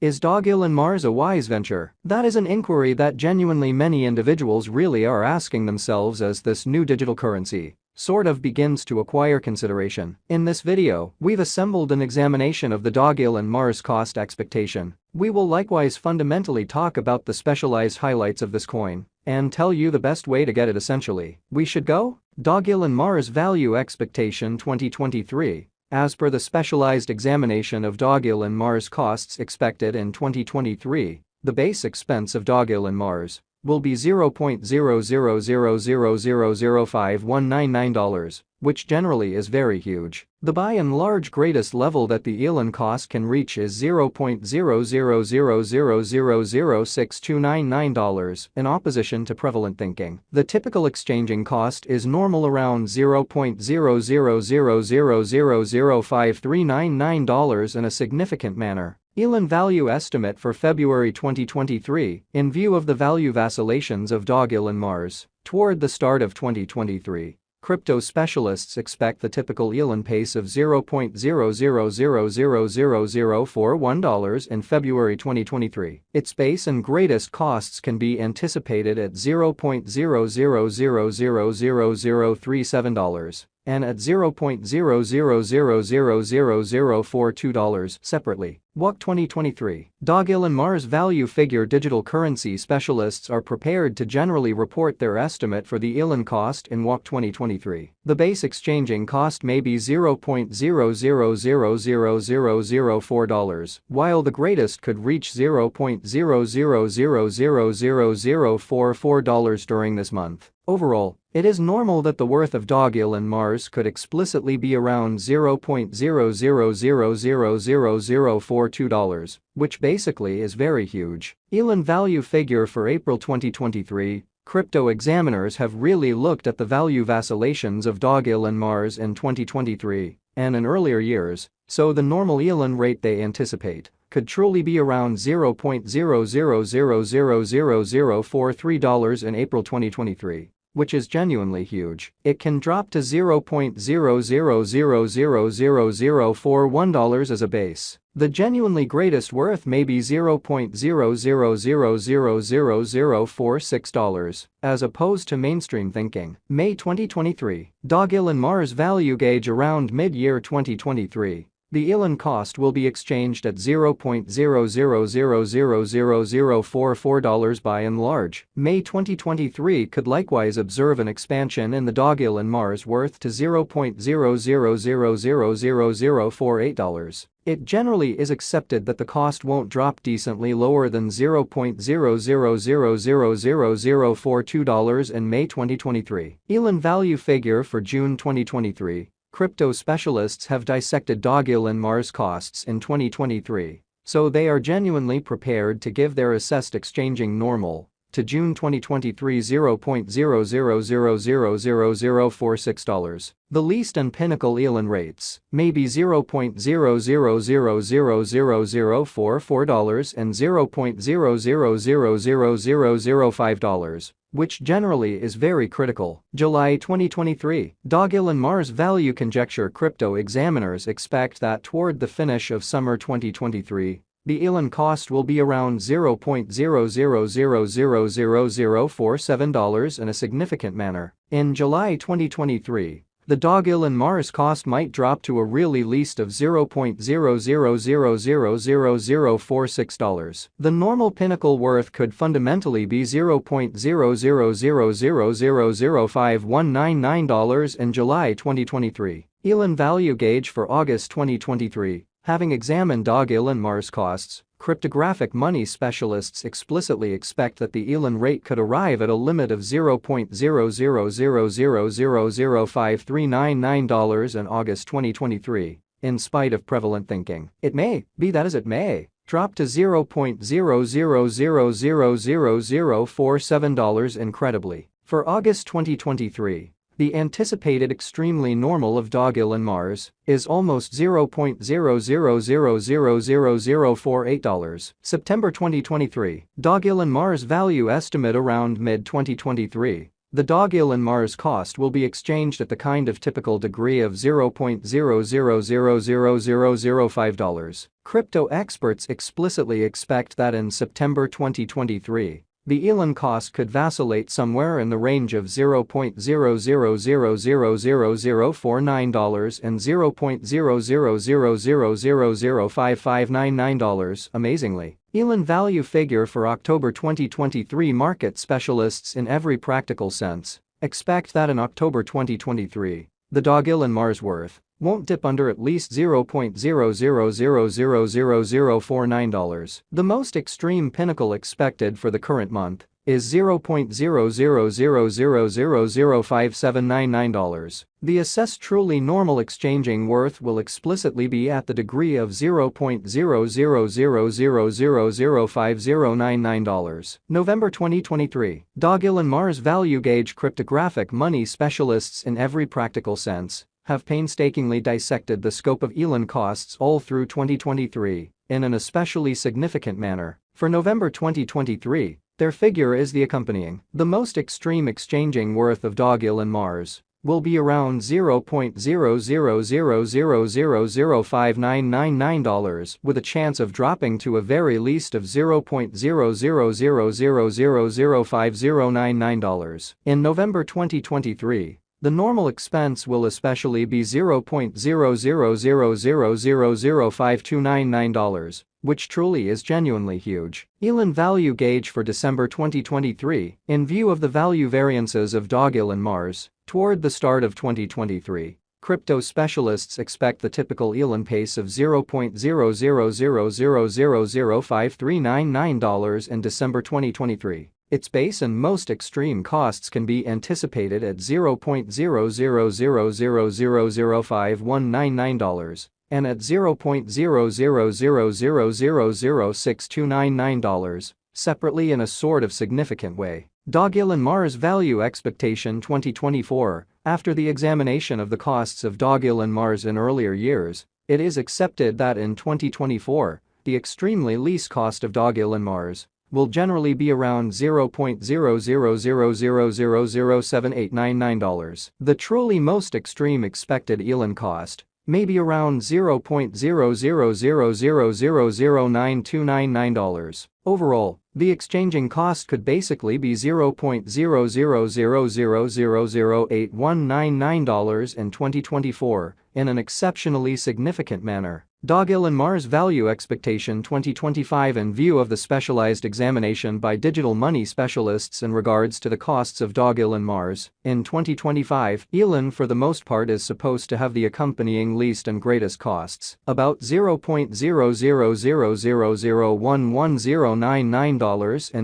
Is Dogelon Mars a wise venture? That is an inquiry that genuinely many individuals really are asking themselves as this new digital currency sort of begins to acquire consideration. In this video, we've assembled an examination of the Dogelon Mars cost expectation. We will likewise fundamentally talk about the specialized highlights of this coin and tell you the best way to get it essentially. We should go? Dogelon Mars Value Expectation 2023. As per the specialized examination of Dogelon Mars costs expected in 2023, the base expense of Dogelon Mars will be $0.00000519, which generally is very huge. The by and large greatest level that the elon cost can reach is $0.0000006299 in opposition to prevalent thinking. The typical exchanging cost is normal around $0.0000005399 in a significant manner. Elon value estimate for February 2023 in view of the value vacillations of Dogelon Mars toward the start of 2023. Crypto specialists expect the typical elon pace of $0.00000041 in February 2023. Its base and greatest costs can be anticipated at $0.00000037 and at $0.00000042 separately. WOC 2023. Dogelon Mars value figure digital currency specialists are prepared to generally report their estimate for the elon cost in WOC 2023. The base exchanging cost may be $0.000004, while the greatest could reach $0.00000044 during this month. Overall, it is normal that the worth of Dogelon Mars could explicitly be around $0.00000042, which basically is very huge. Elon value figure for April 2023. Crypto examiners have really looked at the value vacillations of Dogelon Mars in 2023 and in earlier years, so the normal elon rate they anticipate could truly be around $0.00000043 in April 2023. Which is genuinely huge. It can drop to $0.00000041 as a base. The genuinely greatest worth may be $0.00000046, as opposed to mainstream thinking. May 2023. Dogelon Mars value gauge around mid-year 2023. The elon cost will be exchanged at $0.00000044 by and large. May 2023 could likewise observe an expansion in the Dogelon Mars worth to $0.00000048. It generally is accepted that the cost won't drop decently lower than $0.00000042 in May 2023. Elon value figure for June 2023. Crypto specialists have dissected Dogelon Mars costs in 2023, so they are genuinely prepared to give their assessed exchanging normal to June 2023 $0.00000046. The least and pinnacle elon rates may be $0.00000044 and $0.00000005. Which generally is very critical. July 2023. Dogelon Mars value conjecture crypto examiners expect that toward the finish of summer 2023, the elon cost will be around $0.00000047 in a significant manner. In July 2023, the Dogelon Mars cost might drop to a really least of $0.00000046. The normal pinnacle worth could fundamentally be $0.0000005199 in July 2023. Elon value gauge for August 2023. Having examined Dogelon Mars costs, cryptographic money specialists explicitly expect that the elon rate could arrive at a limit of $0.0000005399 in August 2023, in spite of prevalent thinking. It may be that as it may drop to $0.00000047 incredibly. For August 2023, the anticipated extremely normal of Dogelon Mars is almost $0.00000048. September 2023. Dogelon Mars value estimate around mid-2023. The Dogelon Mars cost will be exchanged at the kind of typical degree of $0.0000005. Crypto experts explicitly expect that in September 2023, the elon cost could vacillate somewhere in the range of $0.0000049 and $0.000005599. Amazingly, elon value figure for October 2023 market specialists in every practical sense expect that in October 2023, the Dogelon Mars worth won't dip under at least $0.0000049. The most extreme pinnacle expected for the current month is $0.000005799. The assessed truly normal exchanging worth will explicitly be at the degree of $0.000005099. November 2023. Dogelon Mars value gauge cryptographic money specialists in every practical sense have painstakingly dissected the scope of elon costs all through 2023 in an especially significant manner. For November 2023, their figure is the accompanying. The most extreme exchanging worth of Dogelon Mars will be around $0.000005999 with a chance of dropping to a very least of $0.000005099. In November 2023, the normal expense will especially be $0.00000052999, which truly is genuinely huge. Elon value gauge for December 2023, in view of the value variances of Dogelon Mars toward the start of 2023, crypto specialists expect the typical elon pace of $0.000005399 in December 2023. Its base and most extreme costs can be anticipated at $0.00000051999 and at $0.000006299, separately in a sort of significant way. Dogelon Mars value expectation 2024. After the examination of the costs of Dogelon Mars in earlier years, it is accepted that in 2024, the extremely least cost of Dogelon Mars will generally be around $0.000007899. The truly most extreme expected elon cost may be around $0.00000092999. Overall, the exchanging cost could basically be $0.00000081999 in 2024 in an exceptionally significant manner. Dogelon Mars value expectation 2025 in view of the specialized examination by digital money specialists in regards to the costs of Dogelon Mars. In 2025, elon for the most part is supposed to have the accompanying least and greatest costs, about $0.00000111099 and